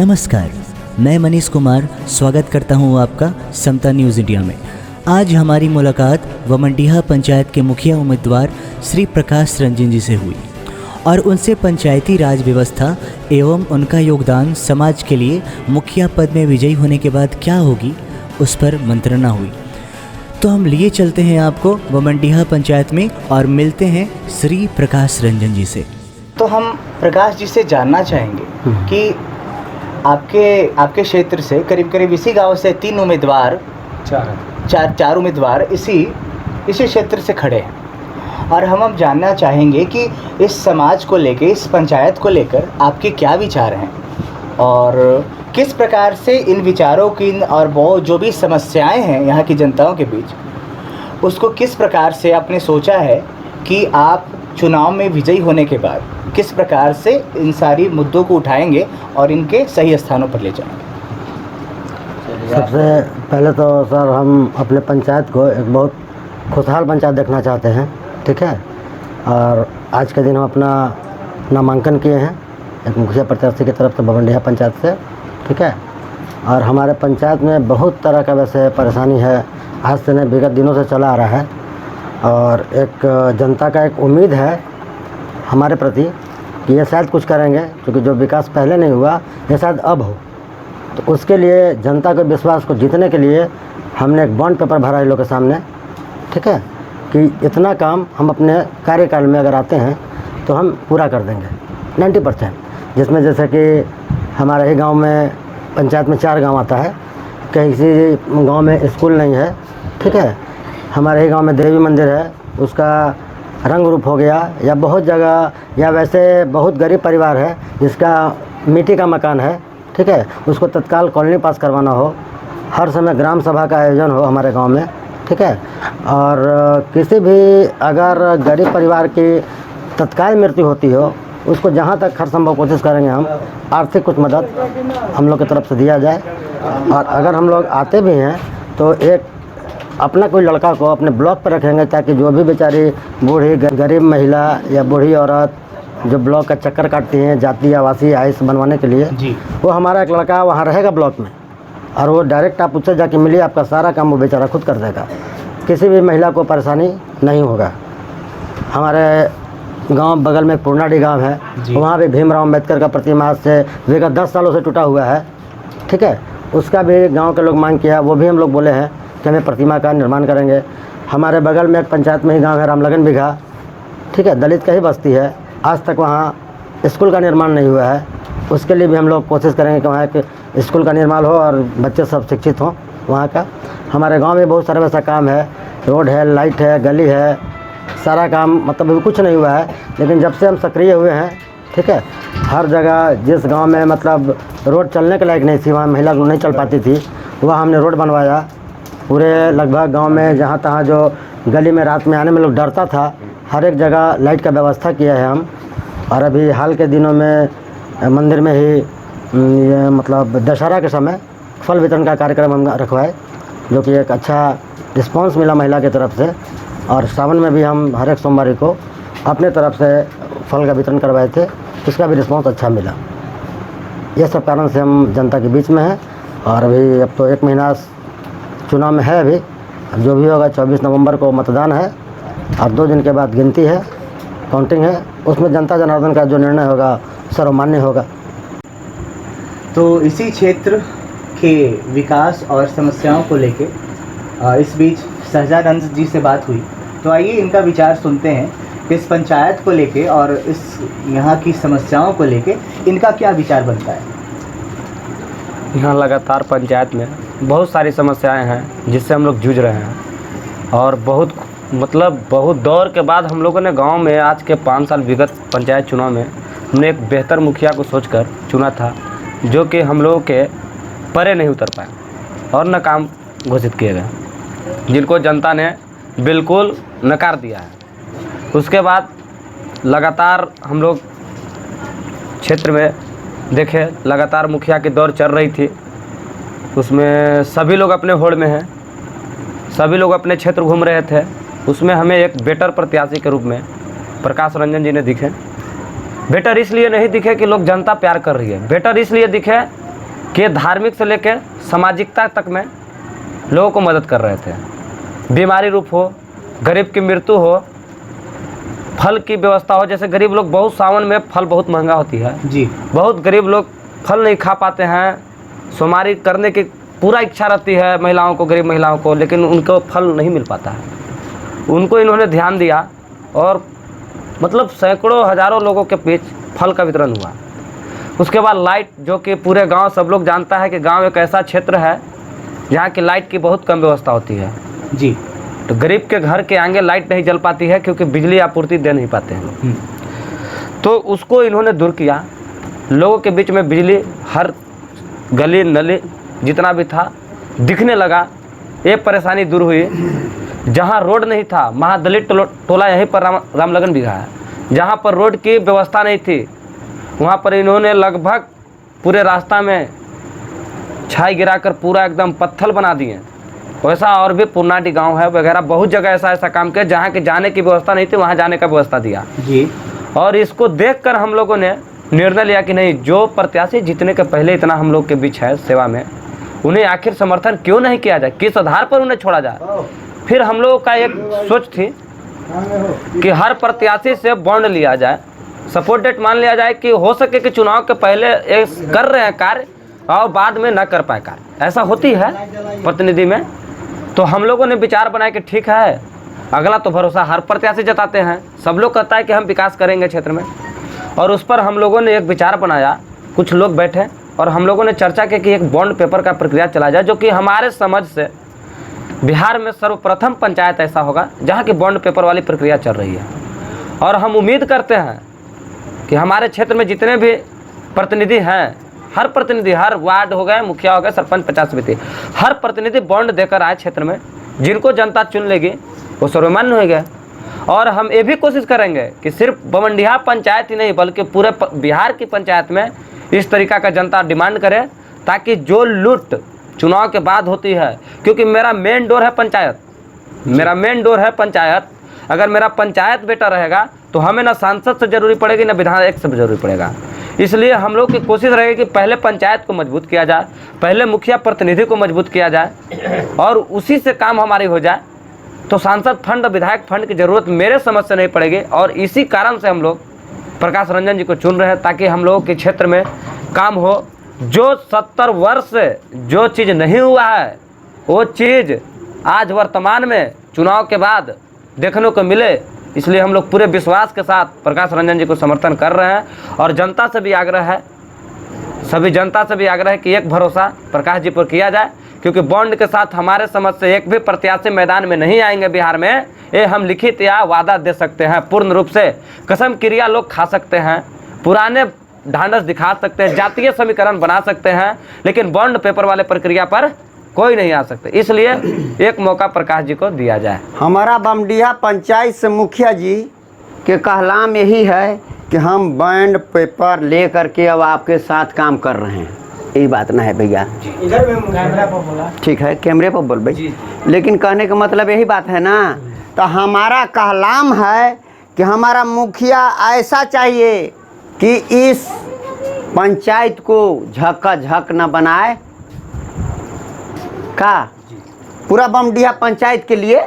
नमस्कार, मैं मनीष कुमार स्वागत करता हूं आपका समता न्यूज़ इंडिया में। आज हमारी मुलाकात वमंडीहा पंचायत के मुखिया उम्मीदवार श्री प्रकाश रंजन जी से हुई और उनसे पंचायती राज व्यवस्था एवं उनका योगदान समाज के लिए मुखिया पद में विजयी होने के बाद क्या होगी उस पर मंत्रणा हुई। तो हम लिए चलते हैं आपको वमंडीहा पंचायत में और मिलते हैं श्री प्रकाश रंजन जी से। तो हम प्रकाश जी से जानना चाहेंगे कि आपके क्षेत्र से करीब इसी गांव से चार उम्मीदवार इसी क्षेत्र से खड़े हैं और हम जानना चाहेंगे कि इस समाज को लेकर, इस पंचायत को लेकर आपके क्या विचार हैं और किस प्रकार से इन विचारों की और वो जो भी समस्याएं हैं यहाँ की जनताओं के बीच, उसको किस प्रकार से आपने सोचा है कि आप चुनाव में विजयी होने के बाद किस प्रकार से इन सारी मुद्दों को उठाएंगे और इनके सही स्थानों पर ले जाएंगे। सबसे पहले तो सर हम अपने पंचायत को एक बहुत खुशहाल पंचायत देखना चाहते हैं, ठीक है। और आज के दिन हम अपना नामांकन किए हैं एक मुखिया प्रत्याशी की तरफ से वमंडीहा पंचायत से, ठीक है। और हमारे पंचायत में बहुत तरह का वैसे परेशानी है, आज से नहीं विगत दिनों से चला आ रहा है। और एक जनता का एक उम्मीद है हमारे प्रति कि ये शायद कुछ करेंगे, क्योंकि जो विकास पहले नहीं हुआ ये शायद अब हो। तो उसके लिए जनता के विश्वास को जीतने के लिए हमने एक बॉन्ड पेपर भरा इन लोगों के सामने, ठीक है, कि इतना काम हम अपने कार्यकाल में अगर आते हैं तो हम पूरा कर देंगे 90%। जिसमें जैसे कि हमारे ही गांव में पंचायत में 4 गांव आता है, किसी गांव में स्कूल नहीं है, ठीक है। हमारे ही गांव में देवी मंदिर है, उसका रंग रूप हो गया, या बहुत जगह या वैसे बहुत गरीब परिवार है जिसका मिट्टी का मकान है, ठीक है, उसको तत्काल कॉलोनी पास करवाना हो, हर समय ग्राम सभा का आयोजन हो हमारे गांव में, ठीक है। और किसी भी अगर गरीब परिवार की तत्काल मृत्यु होती हो, उसको जहां तक हर संभव कोशिश करेंगे हम आर्थिक कुछ मदद हम लोग की तरफ से दिया जाए। और अगर हम लोग आते भी हैं तो एक अपना कोई लड़का को अपने ब्लॉक पर रखेंगे, ताकि जो भी बेचारी बूढ़ी गरीब महिला या बूढ़ी औरत जो ब्लॉक का चक्कर काटती हैं जाति आवासीय आवास बनवाने के लिए जी, वो हमारा एक लड़का वहाँ रहेगा ब्लॉक में, और वो डायरेक्ट आप उससे जाके मिलिए, आपका सारा काम वो बेचारा खुद कर देगा, किसी भी महिला को परेशानी नहीं होगा। हमारे गांव बगल में पूर्णाडी गांव है, वहाँ भी भीमराव अम्बेडकर का प्रतिमा आज से विगत 10 सालों से टूटा हुआ है, ठीक है। उसका भी गांव के लोग मांग किया, वो भी हम लोग बोले हैं कि हमें प्रतिमा का निर्माण करेंगे। हमारे बगल में एक पंचायत में ही गांव है रामलगन बिघा, ठीक है, दलित का ही बस्ती है, आज तक वहाँ स्कूल का निर्माण नहीं हुआ है, उसके लिए भी हम लोग कोशिश करेंगे कि वहाँ एक स्कूल का निर्माण हो और बच्चे सब शिक्षित हों वहाँ का। हमारे गाँव में बहुत सारा वैसा काम है, रोड है, लाइट है, गली है, सारा काम मतलब अभी कुछ नहीं हुआ है। लेकिन जब से हम सक्रिय हुए हैं, ठीक है, हर जगह जिस गांव में मतलब रोड चलने के लायक नहीं थी, वहाँ महिला नहीं चल पाती थी, वहाँ हमने रोड बनवाया। पूरे लगभग गांव में जहाँ तहाँ जो गली में रात में आने में लोग डरता था, हर एक जगह लाइट का व्यवस्था किया है हम। और अभी हाल के दिनों में मंदिर में ही ये मतलब दशहरा के समय फल वितरण का कार्यक्रम हम रखवाए, जो कि एक अच्छा रिस्पांस मिला महिला की तरफ से। और सावन में भी हम हर एक सोमवार को अपने तरफ से फल का वितरण करवाए थे, इसका भी रिस्पांस अच्छा मिला। यह सब कारण से हम जनता के बीच में हैं। और अभी अब तो 1 महीना चुनाव में है, अभी अब जो भी होगा 24 नवंबर को मतदान है और 2 दिन के बाद गिनती है, काउंटिंग है, उसमें जनता जनार्दन का जो निर्णय होगा सर्वमान्य होगा। तो इसी क्षेत्र के विकास और समस्याओं को लेके इस बीच शहजाद जी से बात हुई, तो आइए इनका विचार सुनते हैं इस पंचायत को लेके और इस यहाँ की समस्याओं को लेके इनका क्या विचार बनता है। यहाँ लगातार पंचायत में बहुत सारी समस्याएं हैं जिससे हम लोग जूझ रहे हैं, और बहुत दौर के बाद हम लोगों ने गांव में आज के 5 साल विगत पंचायत चुनाव में हमने एक बेहतर मुखिया को सोचकर चुना था, जो कि हम लोगों के परे नहीं उतर पाए और नाकाम घोषित किए गए, जिनको जनता ने बिल्कुल नकार दिया है। उसके बाद लगातार हम लोग क्षेत्र में देखे, लगातार मुखिया की दौर चल रही थी, उसमें सभी लोग अपने होड़ में हैं, सभी लोग अपने क्षेत्र घूम रहे थे। उसमें हमें एक बेटर प्रत्याशी के रूप में प्रकाश रंजन जी ने दिखे। बेटर इसलिए नहीं दिखे कि लोग जनता प्यार कर रही है, बेटर इसलिए दिखे कि धार्मिक से लेकर सामाजिकता तक में लोगों को मदद कर रहे थे। बीमारी रूप हो, गरीब की मृत्यु हो, फल की व्यवस्था हो, जैसे गरीब लोग बहुत सावन में फल बहुत महंगा होती है जी, बहुत गरीब लोग फल नहीं खा पाते हैं, सोमवारी करने की पूरा इच्छा रहती है महिलाओं को, गरीब महिलाओं को, लेकिन उनको फल नहीं मिल पाता है। उनको इन्होंने ध्यान दिया और मतलब सैकड़ों हज़ारों लोगों के बीच फल का वितरण हुआ। उसके बाद लाइट, जो कि पूरे गांव सब लोग जानता है कि गांव एक ऐसा क्षेत्र है जहाँ की लाइट की बहुत कम व्यवस्था होती है जी, तो गरीब के घर के आगे लाइट नहीं जल पाती है क्योंकि बिजली आपूर्ति दे नहीं पाते हैं। तो उसको इन्होंने दूर किया, लोगों के बीच में बिजली हर गली नली जितना भी था दिखने लगा। ये परेशानी दूर हुई। जहाँ रोड नहीं था, महादलित टोला यहीं पर रामलगन बिघा है, जहाँ पर रोड की व्यवस्था नहीं थी वहाँ पर इन्होंने लगभग पूरे रास्ता में छाई गिराकर पूरा एकदम पत्थर बना दिए। वैसा और भी पुरनाटी गांव है वगैरह, बहुत जगह ऐसा काम किया जहाँ के जाने की व्यवस्था नहीं थी, वहाँ जाने का व्यवस्था दिया जी। और इसको देखकर हम लोगों ने निर्णय लिया कि नहीं, जो प्रत्याशी जीतने के पहले इतना हम लोग के बीच है सेवा में, उन्हें आखिर समर्थन क्यों नहीं किया जाए, किस आधार पर उन्हें छोड़ा जाए। फिर हम लोगों का एक सोच थी कि हर प्रत्याशी से बॉन्ड लिया जाए, सपोर्ट डेट मान लिया जाए कि हो सके कि चुनाव के पहले कर रहे हैं कार्य और बाद में न कर पाए कार्य, ऐसा होती है प्रतिनिधि में। तो हम लोगों ने विचार बनाया कि ठीक है, अगला तो भरोसा हर प्रत्याशी जताते हैं, सब लोग कहता है कि हम विकास करेंगे क्षेत्र में, और उस पर हम लोगों ने एक विचार बनाया। कुछ लोग बैठे और हम लोगों ने चर्चा की कि एक बॉन्ड पेपर का प्रक्रिया चला जाए, जो कि हमारे समझ से बिहार में सर्वप्रथम पंचायत ऐसा होगा जहाँ की बॉन्ड पेपर वाली प्रक्रिया चल रही है। और हम उम्मीद करते हैं कि हमारे क्षेत्र में जितने भी प्रतिनिधि हैं, हर प्रतिनिधि, हर वार्ड हो गए, मुखिया हो गए, सरपंच, पंचायत समिति, हर प्रतिनिधि बॉन्ड देकर आए क्षेत्र में, जिनको जनता चुन लेगी वो सर्वमान्य हो गए। और हम ये भी कोशिश करेंगे कि सिर्फ बमंडिहा पंचायत ही नहीं बल्कि पूरे बिहार की पंचायत में इस तरीका का जनता डिमांड करे, ताकि जो लूट चुनाव के बाद होती है, क्योंकि मेरा मेन डोर है पंचायत, मेरा मेन डोर है पंचायत। अगर मेरा पंचायत बेटा रहेगा तो हमें ना सांसद से जरूरी पड़ेगी ना विधायक से जरूरी पड़ेगा। इसलिए हम लोग की कोशिश रहेगी कि पहले पंचायत को मजबूत किया जाए, पहले मुखिया प्रतिनिधि को मजबूत किया जाए और उसी से काम हमारी हो जाए, तो सांसद फंड, विधायक फंड की ज़रूरत मेरे समझ से नहीं पड़ेगी। और इसी कारण से हम लोग प्रकाश रंजन जी को चुन रहे हैं, ताकि हम लोगों के क्षेत्र में काम हो। जो 70 वर्ष से जो चीज़ नहीं हुआ है वो चीज़ आज वर्तमान में चुनाव के बाद देखने को मिले, इसलिए हम लोग पूरे विश्वास के साथ प्रकाश रंजन जी को समर्थन कर रहे हैं। और जनता से भी आग्रह है, सभी जनता से भी आग्रह है कि एक भरोसा प्रकाश जी पर किया जाए, क्योंकि बॉन्ड के साथ हमारे समझ से एक भी प्रत्याशी मैदान में नहीं आएंगे बिहार में, ये हम लिखित या वादा दे सकते हैं। पूर्ण रूप से कसम क्रिया लोग खा सकते हैं, पुराने ढांढस दिखा सकते हैं, जातीय समीकरण बना सकते हैं, लेकिन बॉन्ड पेपर वाले प्रक्रिया पर कोई नहीं आ सकते। इसलिए एक मौका प्रकाश जी को दिया जाए। हमारा बमडिहा पंचायत से मुखिया जी के कहलाम यही है कि हम बॉन्ड पेपर ले करके अब आपके साथ काम कर रहे हैं। यही बात ना है भैया? ठीक है, कैमरे पर बोल भाई। लेकिन कहने का मतलब यही बात है ना। तो हमारा कहलाम है कि हमारा मुखिया ऐसा चाहिए कि इस पंचायत को झक्का झक न बनाए का, पूरा बमडिहा पंचायत के लिए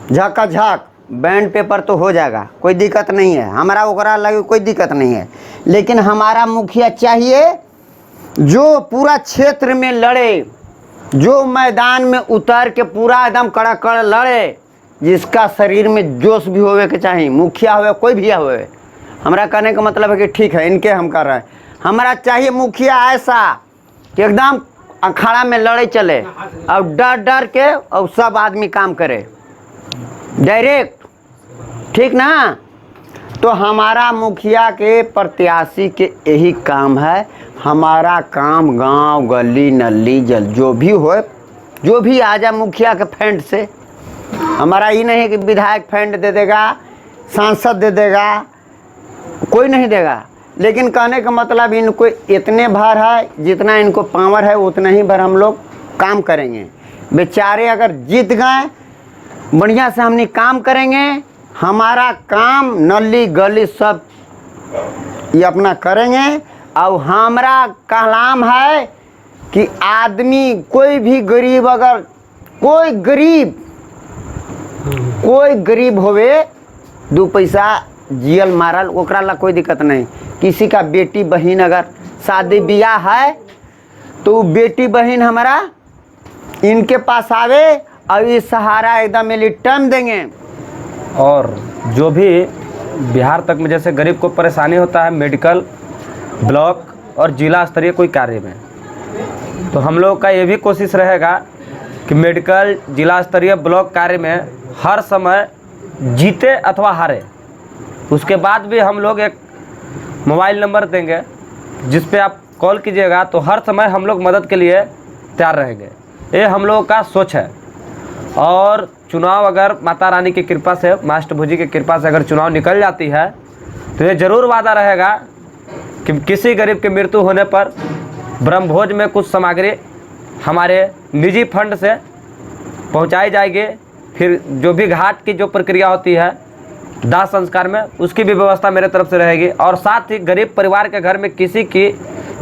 झक्का झक बैंड पेपर तो हो जाएगा, कोई दिक्कत नहीं है, हमारा ओकरा लगे कोई दिक्कत नहीं है। लेकिन हमारा मुखिया चाहिए जो पूरा क्षेत्र में लड़े, जो मैदान में उतर के पूरा एकदम कड़ाकड़ लड़े, जिसका शरीर में जोश भी होवे के चाहिए, मुखिया होवे कोई भी होवे। हमारा कहने का मतलब है कि ठीक है, इनके हम कर रहे हैं। हमारा चाहिए मुखिया ऐसा कि एकदम अखाड़ा में लड़े चले और डर डर के और सब आदमी काम करे डायरेक्ट, ठीक ना। तो हमारा मुखिया के प्रत्याशी के यही काम है। हमारा काम गांव गली नली जल जो भी हो, जो भी आ जाए मुखिया के फंड से। हमारा ये नहीं है कि विधायक फंड दे देगा, सांसद दे देगा, कोई नहीं देगा। लेकिन कहने का मतलब इनको इतने भर है, जितना इनको पावर है उतना ही भर हम लोग काम करेंगे। बेचारे अगर जीत गए, बढ़िया से हमने काम करेंगे, हमारा काम नली गली सब ये अपना करेंगे। और हमारा कहलाम है कि आदमी कोई भी गरीब, अगर कोई गरीब होवे, 2 पैसा जियल मारल, ओकरा ला कोई दिक्कत नहीं। किसी का बेटी बहन अगर शादी ब्याह है तो वो बेटी बहन हमारा इनके पास आवे और ये सहारा एकदम टाइम देंगे। और जो भी बिहार तक में जैसे गरीब को परेशानी होता है मेडिकल, ब्लॉक और जिला स्तरीय कोई कार्य में, तो हम लोग का ये भी कोशिश रहेगा कि मेडिकल, जिला स्तरीय, ब्लॉक कार्य में हर समय जीते अथवा हारे, उसके बाद भी हम लोग एक मोबाइल नंबर देंगे जिस पे आप कॉल कीजिएगा तो हर समय हम लोग मदद के लिए तैयार रहेंगे। ये हम लोगों का सोच है। और चुनाव अगर माता रानी की कृपा से, माँ अष्टभुजी की कृपा से अगर चुनाव निकल जाती है तो ये ज़रूर वादा रहेगा कि किसी गरीब की मृत्यु होने पर ब्रह्मभोज में कुछ सामग्री हमारे निजी फंड से पहुंचाई जाएगी। फिर जो भी घाट की जो प्रक्रिया होती है दाह संस्कार में, उसकी भी व्यवस्था मेरे तरफ से रहेगी। और साथ ही गरीब परिवार के घर में किसी की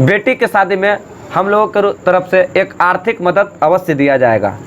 बेटी के शादी में हम लोगों की तरफ से एक आर्थिक मदद अवश्य दिया जाएगा।